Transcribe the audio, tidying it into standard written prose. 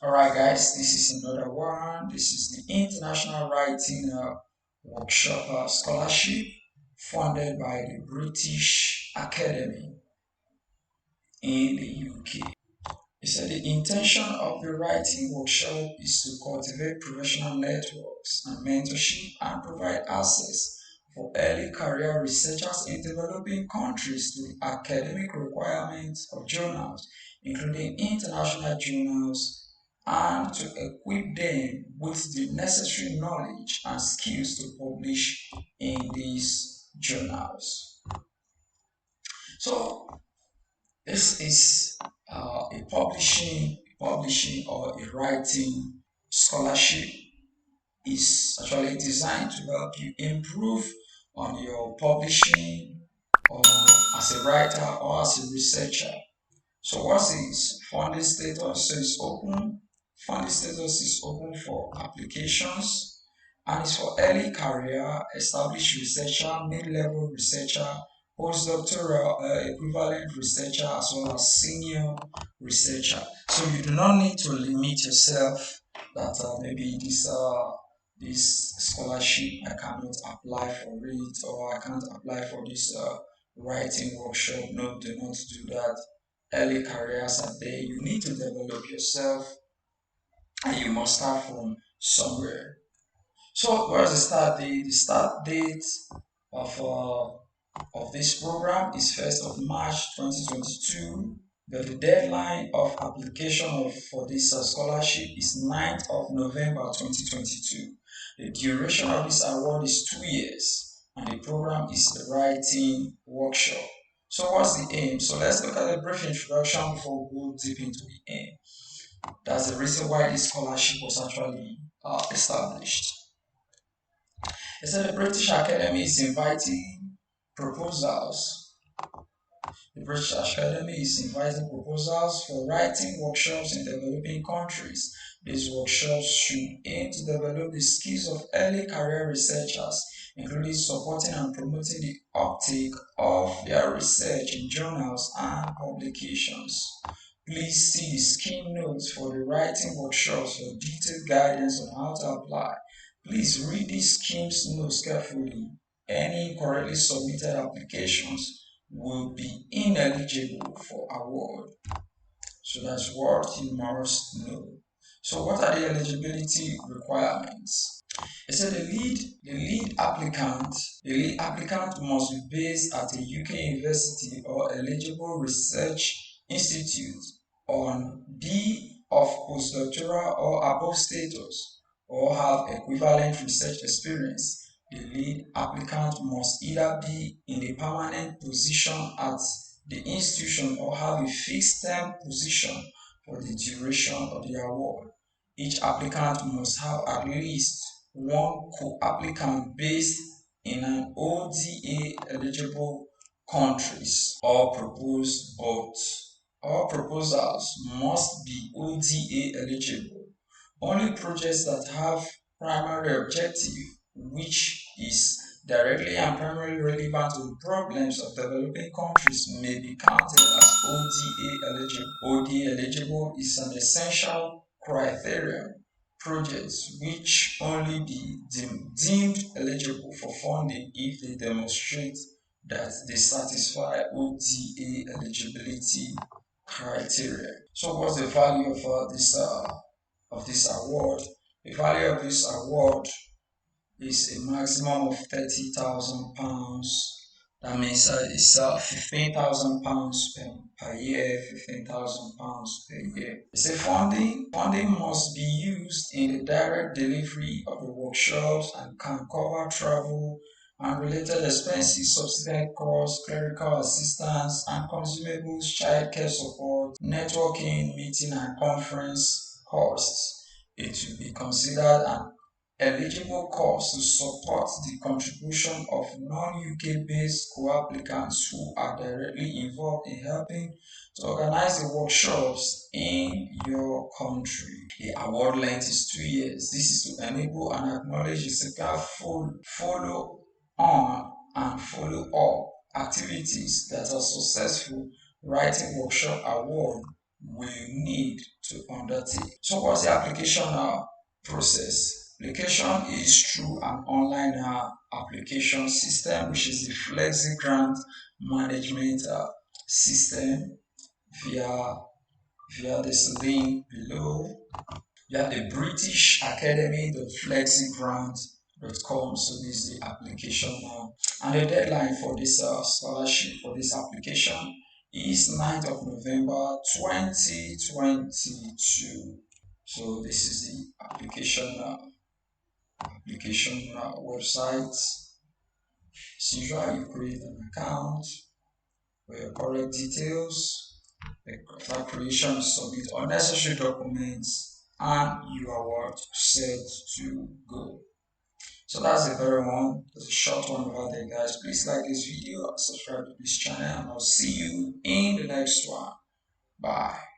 Alright, guys, this is another one. This is the International Writing Workshop Scholarship funded by the British Academy in the UK. He said the intention of the writing workshop is to cultivate professional networks and mentorship and provide access for early career researchers in developing countries to the academic requirements of journals, including international journals, and to equip them with the necessary knowledge and skills to publish in these journals. So, this is a publishing or a writing scholarship is actually designed to help you improve on your publishing or as a writer or as a researcher. So what is funding status? So it's open. Funding status is open for applications and it's for early career, established researcher, mid-level researcher, postdoctoral equivalent researcher, as well as senior researcher. So you do not need to limit yourself that maybe this scholarship I cannot apply for it or I can't apply for this writing workshop. No, do not do that. Early careers are there. You need to develop yourself and you must start from somewhere. So where's the start date? The start date of this program is 1st of March 2022, but the deadline of application for this scholarship is 9th of November 2022. The duration of this award is 2 years, and the program is the writing workshop. So what's the aim? So let's look at a brief introduction before we go deep into the aim. That's the reason why this scholarship was actually established. It said the British Academy is inviting proposals. The British Academy is inviting proposals for writing workshops in developing countries. These workshops should aim to develop the skills of early career researchers, including supporting and promoting the uptake of their research in journals and publications. Please see the scheme notes for the writing workshops for detailed guidance on how to apply. Please read these schemes notes carefully. Any incorrectly submitted applications will be ineligible for award. So that's what you must know. So what are the eligibility requirements? It said the lead applicant must be based at a UK university or eligible research institute on B of postdoctoral or above status or have equivalent research experience. The lead applicant must either be in a permanent position at the institution or have a fixed term position for the duration of the award. Each applicant must have at least one co-applicant based in an ODA eligible countries or proposed both. All proposals must be ODA eligible. Only projects that have primary objective, which is directly and primarily relevant to the problems of developing countries, may be counted as ODA eligible. ODA eligible is an essential criterion. Projects which only be deemed eligible for funding if they demonstrate that they satisfy ODA eligibility criteria. So, what's the value of this award? The value of this award is a maximum of £30,000. That means it's £15,000 per year, £15,000 per year. It's a funding must be used in the direct delivery of the workshops and can cover travel and related expenses, subsidized costs, clerical assistance and consumables, childcare support, networking, meeting and conference costs. It should be considered an eligible costs to support the contribution of non-UK based co-applicants who are directly involved in helping to organize the workshops in your country. The award length is 2 years. This is to enable and acknowledge the sector follow on and follow up activities that are successful writing workshop award will need to undertake. So what's the application process? Application is through an online application system, which is the Flexi Grant Management system via this link below. You have the British Academy, the flexigrant.com. So this is the application now. And the deadline for this scholarship, for this application, is 9th of November 2022. So this is the application website. As usual, you create an account with your correct details. After creation, submit unnecessary documents, and you are what set to go. So that's the very one. There's a short one over there, guys. Please like this video, subscribe to this channel, and I'll see you in the next one. Bye.